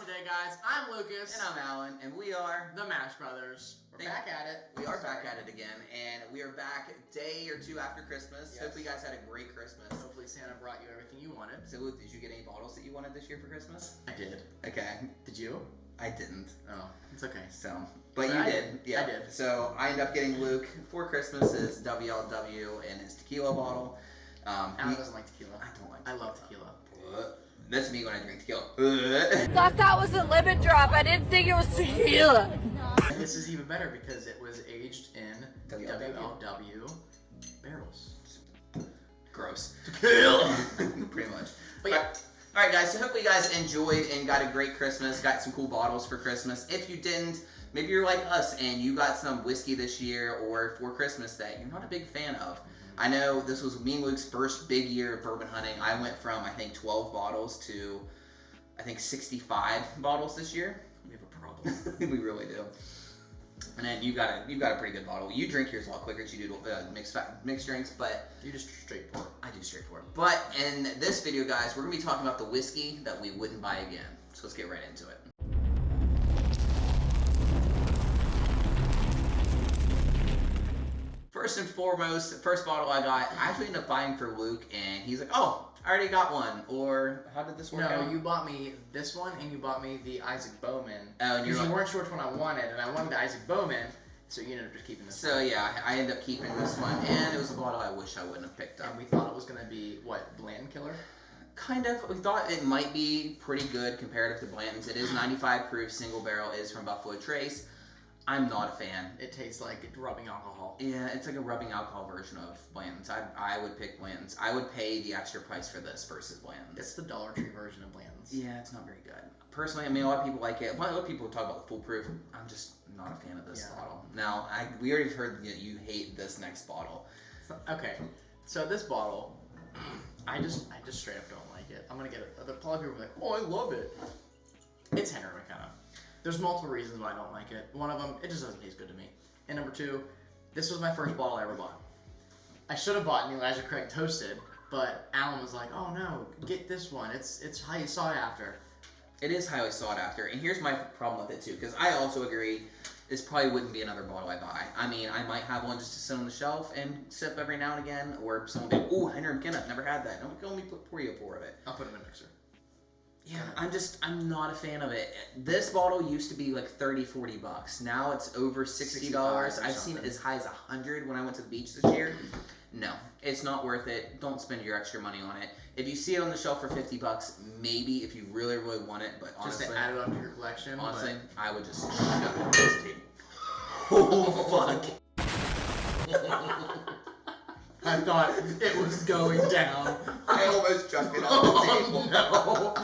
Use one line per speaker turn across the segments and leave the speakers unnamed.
today, guys. I'm Lucas.
And I'm Alan, and we are
the Mash Brothers. We're back at it.
We are back at it again, and we are back a day or two after Christmas.
Yes.
Hopefully you guys had a great Christmas.
Hopefully Santa brought you everything you wanted.
So did you get any bottles that you wanted this year for Christmas?
I did.
Okay.
Did you?
I didn't.
Oh, it's okay.
So, but you did. Yeah.
I did.
So I ended up getting Luke for Christmas his WLW and his tequila bottle.
Alan doesn't like tequila.
I don't like
I
tequila.
love tequila.
That's me when I drink tequila.
Thought that was a lemon drop. I didn't think it was tequila.
And this is even better because it was aged in WLW barrels.
Gross.
Tequila.
Pretty much.
But yeah.
Alright guys, so hopefully you guys enjoyed and got a great Christmas, got some cool bottles for Christmas. If you didn't, maybe you're like us and you got some whiskey this year or for Christmas that you're not a big fan of. I know this was me and Luke's first big year of bourbon hunting. I went from, I think, 12 bottles to, I think, 65 bottles this year.
We have a problem.
We really do. And then you got a pretty good bottle. You drink yours a lot quicker than you do mixed drinks, but
You just straight pour.
I do straight pour. But in this video, guys, we're gonna be talking about the whiskey that we wouldn't buy again. So let's get right into it. First and foremost, the first bottle I got, I actually ended up buying for Luke, and he's like, "Oh, I already got one." Or how did this work out?
No, you bought me this one, and you bought me the Isaac Bowman.
Oh, and
because
you're
you
like,
weren't sure which one I wanted, and I wanted the Isaac Bowman, so you ended up just keeping this.
so yeah, I ended up keeping this one, and it was a bottle I wish I wouldn't have picked up.
And we thought it was gonna be what, Bland Killer?
Kind of. We thought it might be pretty good comparative to Blanton's. It is 95 proof, single barrel, is from Buffalo Trace. I'm not a fan.
It tastes like rubbing alcohol.
Yeah, it's like a rubbing alcohol version of Blanton's. I would pick Blanton's. I would pay the extra price for this versus Blanton's.
It's the Dollar Tree version of Bland's.
Yeah, it's not very good. Personally, I mean, a lot of people like it. A lot of people talk about the foolproof. I'm just not a fan of this bottle. Now, we already heard that you hate this next bottle.
Okay, so this bottle, I just straight up don't like it. I'm gonna get it. A lot of people are like, "Oh, I love it." It's Henry McKenna. There's multiple reasons why I don't like it. One of them, it just doesn't taste good to me. And number two, this was my first bottle I ever bought. I should have bought an Elijah Craig Toasted, but Alan was like, "Oh no, get this one. It's highly sought after."
It is highly sought after, and here's my problem with it too, because I also agree this probably wouldn't be another bottle I buy. I mean, I might have one just to sit on the shelf and sip every now and again, or someone will be like, "Ooh, Henry McKenna, never had that." No, we can only pour you a pour of it.
I'll put it in a mixer.
Yeah, I'm not a fan of it. This bottle used to be like 30, 40 bucks. Now it's over $60. I've seen it as high as 100 when I went to the beach this year. No, it's not worth it. Don't spend your extra money on it. If you see it on the shelf for 50 bucks, maybe if you really, really want it, but honestly,
just to add it up to your collection.
Honestly, I would just shove it in this table. Oh, fuck.
I thought it was going down.
I almost chucked it on the table.
No.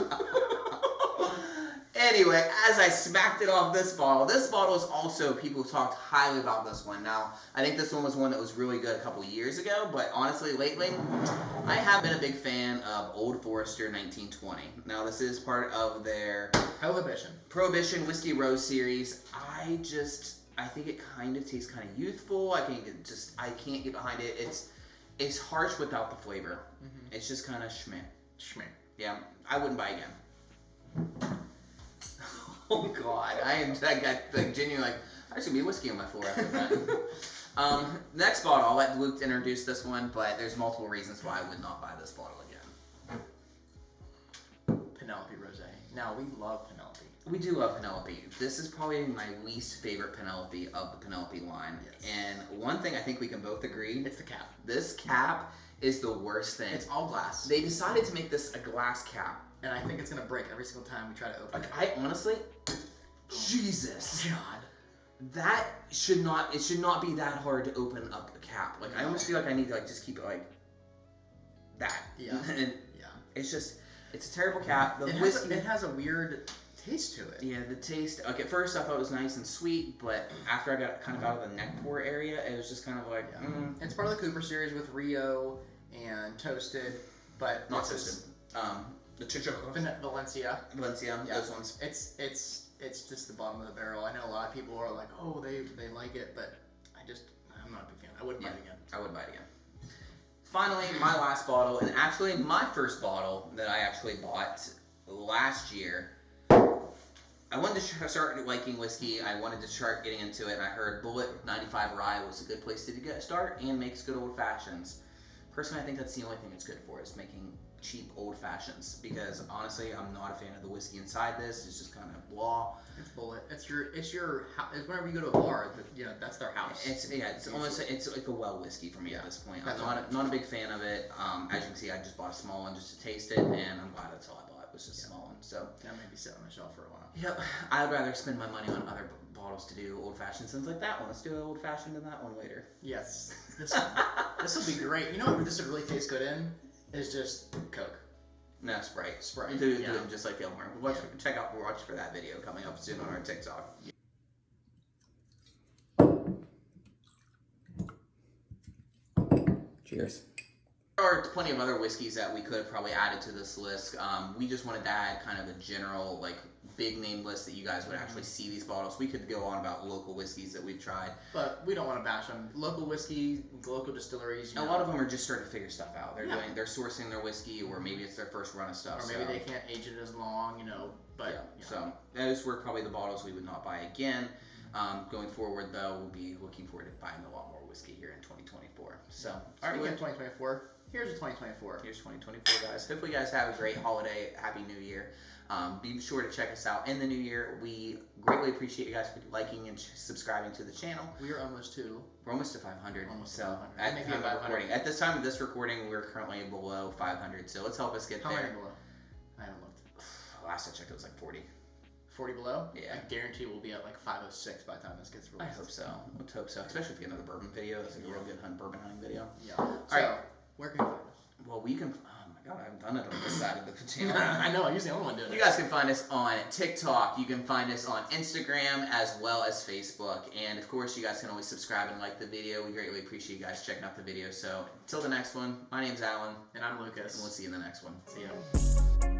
Anyway, as I smacked it off this bottle is also, people talked highly about this one. Now, I think this one was one that was really good a couple years ago, but honestly, lately, I have been a big fan of Old Forester 1920. Now, this is part of their Prohibition Whiskey Rose series. I think it kind of tastes kind of youthful. I can't get behind it. It's harsh without the flavor. Mm-hmm. It's just kind of schmeh. Yeah, I wouldn't buy again. Oh God, I got like genuinely like, there's gonna be whiskey on my floor after that. Next bottle, I'll let Luke introduce this one, but there's multiple reasons why I would not buy this bottle again.
Penelope Rosé. Now, we love Penelope.
We do love Penelope. This is probably my least favorite Penelope of the Penelope line. Yes. And one thing I think we can both agree,
it's the cap.
This cap is the worst thing.
It's all glass.
They decided to make this a glass cap.
And I think it's gonna break every single time we try to open it.
I honestly, Jesus,
God,
it should not be that hard to open up a cap. Like, I almost feel like I need to like just keep it like that.
Yeah.
And
yeah.
It's a terrible cap.
It has a weird taste to it.
Yeah, the taste. Like at first I thought it was nice and sweet, but after I got kind of out of the neck pour area, it was just kind of like.
Yeah. It's part of the Cooper series with Rio and Toasted, but
not Toasted. The Chichoco.
Valencia.
Yeah. Those ones.
It's just the bottom of the barrel. I know a lot of people are like, oh, they like it, but I'm not a big fan. I wouldn't buy it again.
I would buy it again. Finally, my last bottle, and actually my first bottle that I actually bought last year I wanted to start liking whiskey. I wanted to start getting into it, and I heard Bullet 95 Rye was a good place to get a start and makes good old fashions. Personally, I think that's the only thing it's good for, is making cheap old fashions. Because honestly, I'm not a fan of the whiskey inside this. It's just kind of blah.
It's Bullet. It's whenever you go to a bar, that's their house.
It's almost like a well whiskey for me at this point. I'm not a big fan of it. As you can see, I just bought a small one just to taste it, and I'm glad that's all I bought. It was just a small one. So
that may be sitting on the shelf for a while.
Yep, I'd rather spend my money on other bottles to do old fashioned things like that one. Let's do an old fashioned and that one later.
Yes, this will be great. You know what this would really taste good in is just Coke.
No, Sprite.
Sprite.
Do it just like Gilmore. Watch for that video coming up soon on our TikTok. Cheers. There are plenty of other whiskeys that we could have probably added to this list. We just wanted to add kind of a general, like, big name list that you guys would actually see these bottles. We could go on about local whiskeys that we've tried.
But we don't want to bash them. Local whiskey, local distilleries.
A lot of them are just starting to figure stuff out. They're sourcing their whiskey, or maybe it's their first run of stuff.
Or maybe they can't age it as long, But
so those were probably the bottles we would not buy again. Going forward, though, we'll be looking forward to buying a lot more whiskey here in 2024. So,
already in 2024. Here's 2024.
Here's 2024, guys. Hopefully, you guys have a great holiday. Happy New Year. Be sure to check us out in the new year. We greatly appreciate you guys for liking and subscribing to the channel.
We're almost to 500.
Almost to 500. At the time of recording. At this time of this recording, we're currently below 500. So let's help us get there.
How many below? I haven't looked.
Last I checked, it was like 40.
40 below?
Yeah.
I guarantee we'll be at like 506 by the time this gets released.
I hope so. Let's hope so. Especially if we get another bourbon video. That's like a real good bourbon hunting video.
Yeah.
All right.
Where can you find us?
Well, we can. Oh my god, I haven't done it on this side of the channel.
I know, I'm usually the only one doing it.
You guys can find us on TikTok. You can find us on Instagram as well as Facebook. And of course, you guys can always subscribe and like the video. We greatly appreciate you guys checking out the video. So, until the next one, my name's Alan.
And I'm Lucas.
And we'll see you in the next one.
See ya.